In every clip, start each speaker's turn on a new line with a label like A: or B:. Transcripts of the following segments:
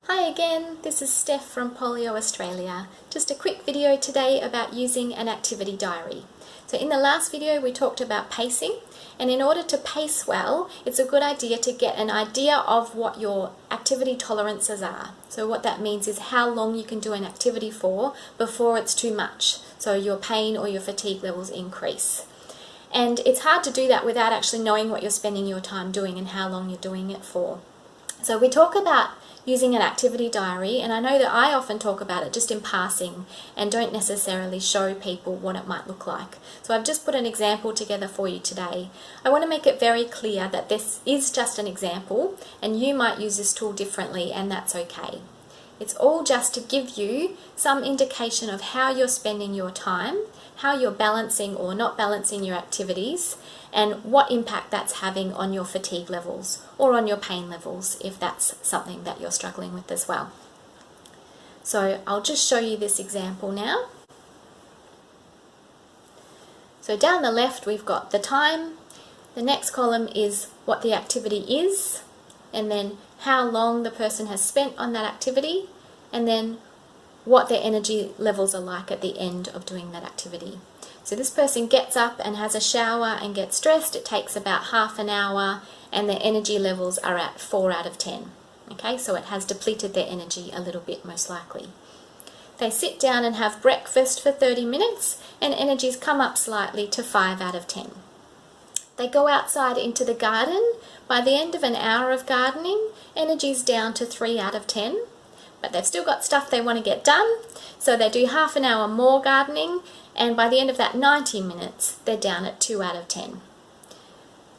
A: Hi again, this is Steph from Polio Australia. Just a quick video today about using an activity diary. So in the last video we talked about pacing, and in order to pace well, it's a good idea to get an idea of what your activity tolerances are. So what that means is how long you can do an activity for before it's too much, so your pain or your fatigue levels increase. And it's hard to do that without actually knowing what you're spending your time doing and how long you're doing it for. So we talk about using an activity diary, and I know that I often talk about it just in passing and don't necessarily show people what it might look like. So I've just put an example together for you today. I want to make it very clear that this is just an example and you might use this tool differently, and that's okay. It's all just to give you some indication of how you're spending your time, how you're balancing or not balancing your activities, and what impact that's having on your fatigue levels or on your pain levels if that's something that you're struggling with as well. So I'll just show you this example now. So down the left we've got the time, the next column is what the activity is, and then how long the person has spent on that activity, and then what their energy levels are like at the end of doing that activity. So this person gets up and has a shower and gets dressed. It takes about half an hour and their energy levels are at 4 out of 10. Okay, so it has depleted their energy a little bit most likely. They sit down and have breakfast for 30 minutes and energies come up slightly to 5 out of 10. They go outside into the garden. By the end of an hour of gardening, energy's down to 3 out of 10. But they've still got stuff they want to get done, so they do half an hour more gardening, and by the end of that 90 minutes, they're down at 2 out of 10.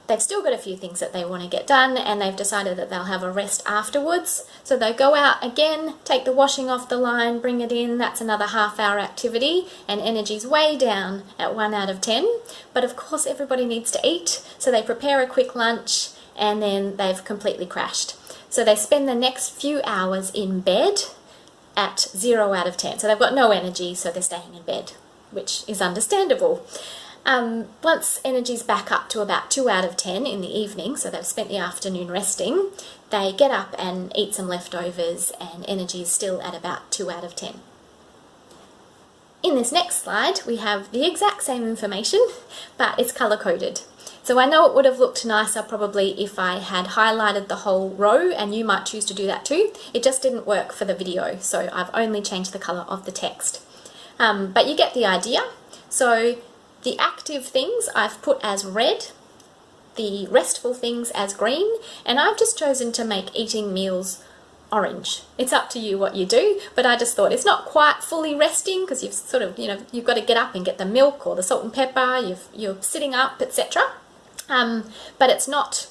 A: They've still got a few things that they want to get done, and they've decided that they'll have a rest afterwards, so they go out again, take the washing off the line, bring it in, that's another half-hour activity, and energy's way down at 1 out of 10. But of course everybody needs to eat, so they prepare a quick lunch, and then they've completely crashed. So they spend the next few hours in bed at 0 out of 10. So they've got no energy, so they're staying in bed, which is understandable. Once energy's back up to about 2 out of 10 in the evening, so they've spent the afternoon resting, they get up and eat some leftovers, and energy is still at about 2 out of 10. In this next slide, we have the exact same information, but it's color-coded. So I know it would have looked nicer probably if I had highlighted the whole row, and you might choose to do that too. It just didn't work for the video, so I've only changed the color of the text. But you get the idea. So the active things I've put as red, the restful things as green, and I've just chosen to make eating meals orange. It's up to you what you do, but I just thought it's not quite fully resting because you've sort of, you've got to get up and get the milk or the salt and pepper, you're sitting up, etc. But it's not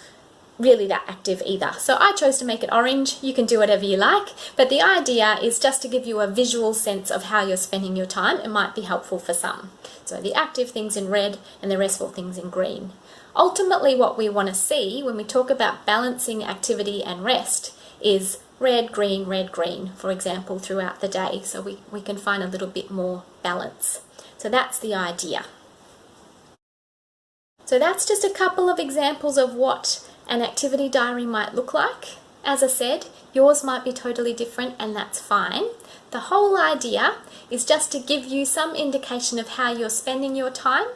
A: really that active either. So I chose to make it orange. You can do whatever you like, but the idea is just to give you a visual sense of how you're spending your time. It might be helpful for some. So the active things in red and the restful things in green. Ultimately what we want to see when we talk about balancing activity and rest is red, green, for example, throughout the day, so we can find a little bit more balance. So that's the idea. So that's just a couple of examples of what an activity diary might look like. As I said, yours might be totally different, and that's fine. The whole idea is just to give you some indication of how you're spending your time,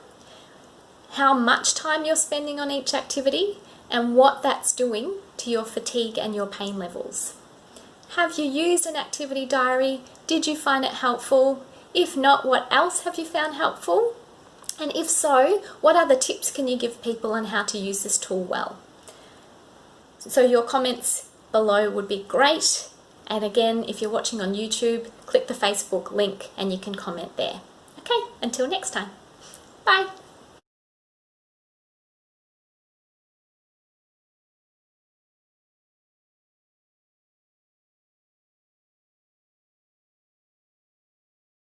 A: how much time you're spending on each activity, and what that's doing to your fatigue and your pain levels. Have you used an activity diary? Did you find it helpful? If not, what else have you found helpful? And if so, what other tips can you give people on how to use this tool well? So your comments below would be great. And again, if you're watching on YouTube, click the Facebook link and you can comment there. Okay, until next time. Bye.